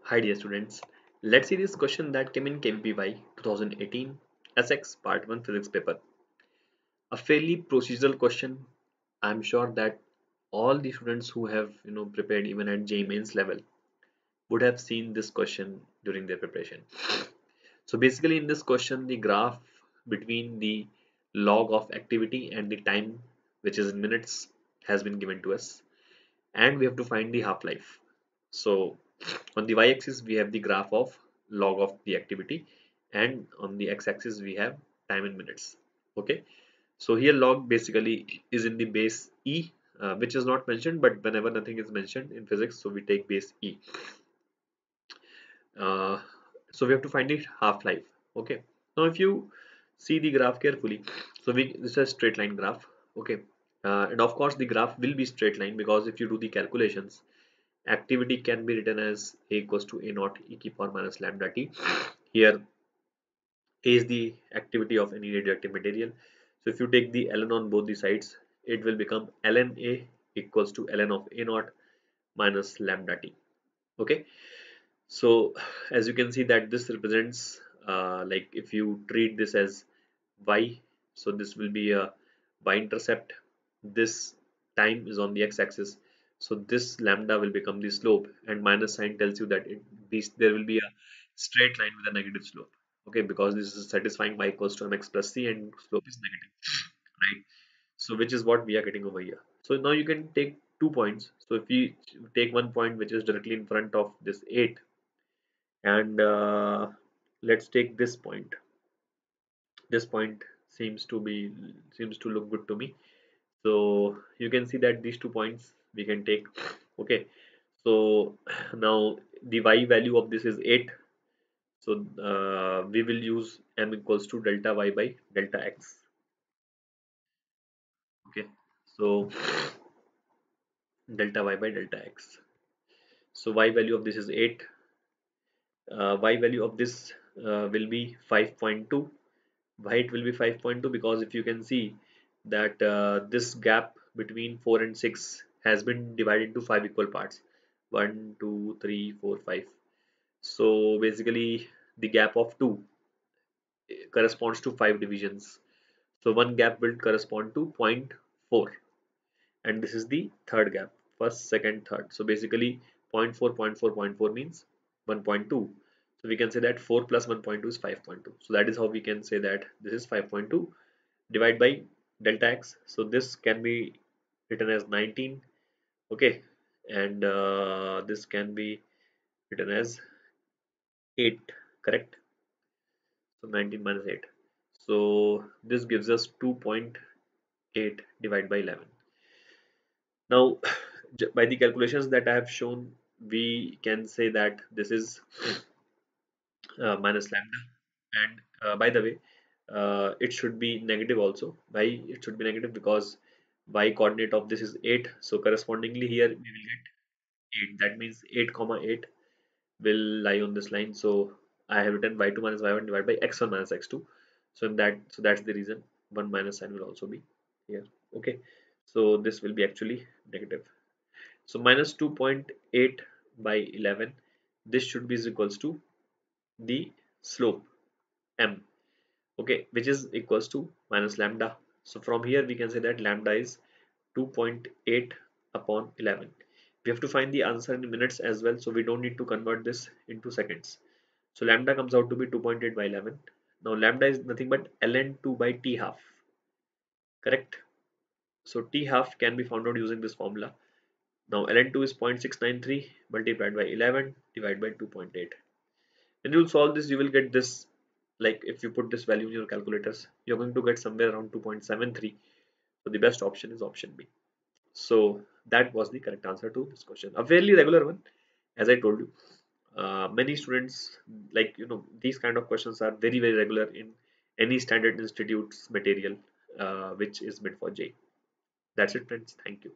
Hi dear students, let's see this question that came in KVPY 2018 SX Part 1 Physics paper. A fairly procedural question. I'm sure that all the students who have prepared even at JEE Mains level would have seen this question during their preparation. So basically in this question the graph between the log of activity and the time, which is in minutes, has been given to us, and we have to find the half-life. So on the y-axis we have the graph of log of the activity, and on the x-axis we have time in minutes. Okay, so here log basically is in the base e, which is not mentioned, but whenever nothing is mentioned in physics, so we take base e. uh, so we have to find the half-life. Okay, now if you see the graph carefully, so this is a straight line graph. Okay, and of course the graph will be straight line, because if you do the calculations, activity can be written as a equals to a naught e to the power minus lambda t. Here a is the activity of any radioactive material, so if you take the ln on both the sides, it will become ln a equals to ln of a naught minus lambda t. Okay, so as you can see that this represents, like if you treat this as y, so this will be a y-intercept, this time is on the x-axis, so this lambda will become the slope, and minus sign tells you that there will be a straight line with a negative slope. Okay, because this is satisfying y equals to mx plus c and slope is negative, right? So which is what we are getting over here. So now you can take 2 points. So if we take one point which is directly in front of this 8, and let's take this point. This point seems to look good to me. So you can see that these 2 points we can take. Okay, so now the y value of this is 8, so we will use m equals to delta y by delta x. Okay, so delta y by delta x. So y value of this is 8, y value of this will be 5.2. Why it will be 5.2? Because if you can see that this gap between 4 and 6 has been divided into 5 equal parts, 1 2 3 4 5. So basically the gap of 2 corresponds to 5 divisions, so one gap will correspond to zero point 0.4, and this is the third gap, first second third. So basically zero point 0.4 0.4 means 1.2. So we can say that 4 plus 1.2 is 5.2. So that is how we can say that this is 5.2 divided by delta x. So this can be written as 19. Okay, and this can be written as 8, correct? So 19 minus 8, so this gives us 2.8 divided by 11. Now by the calculations that I have shown, we can say that this is minus lambda, and by the way, it should be negative also. Why it should be negative? Because y coordinate of this is 8, so correspondingly here we will get 8. That means 8 comma 8 will lie on this line. So I have written y2 minus y1 divided by x1 minus x2. So that's the reason 1 minus sign will also be here. Okay, so this will be actually negative. So minus 2.8 by 11, this should be is equals to the slope m. Okay, which is equals to minus lambda. So from here we can say that lambda is 2.8 upon 11. We have to find the answer in minutes as well, so we don't need to convert this into seconds. So lambda comes out to be 2.8 by 11. Now lambda is nothing but ln2 by t half, correct? So t half can be found out using this formula. Now ln2 is 0.693 multiplied by 11 divided by 2.8. When you solve this, you will get this, like if you put this value in your calculators, you're going to get somewhere around 2.73. So the best option is option B. So that was the correct answer to this question. A fairly regular one, as I told you. Many students, like these kind of questions are very regular in any standard institutes material which is meant for JEE. That's it, friends. Thank you.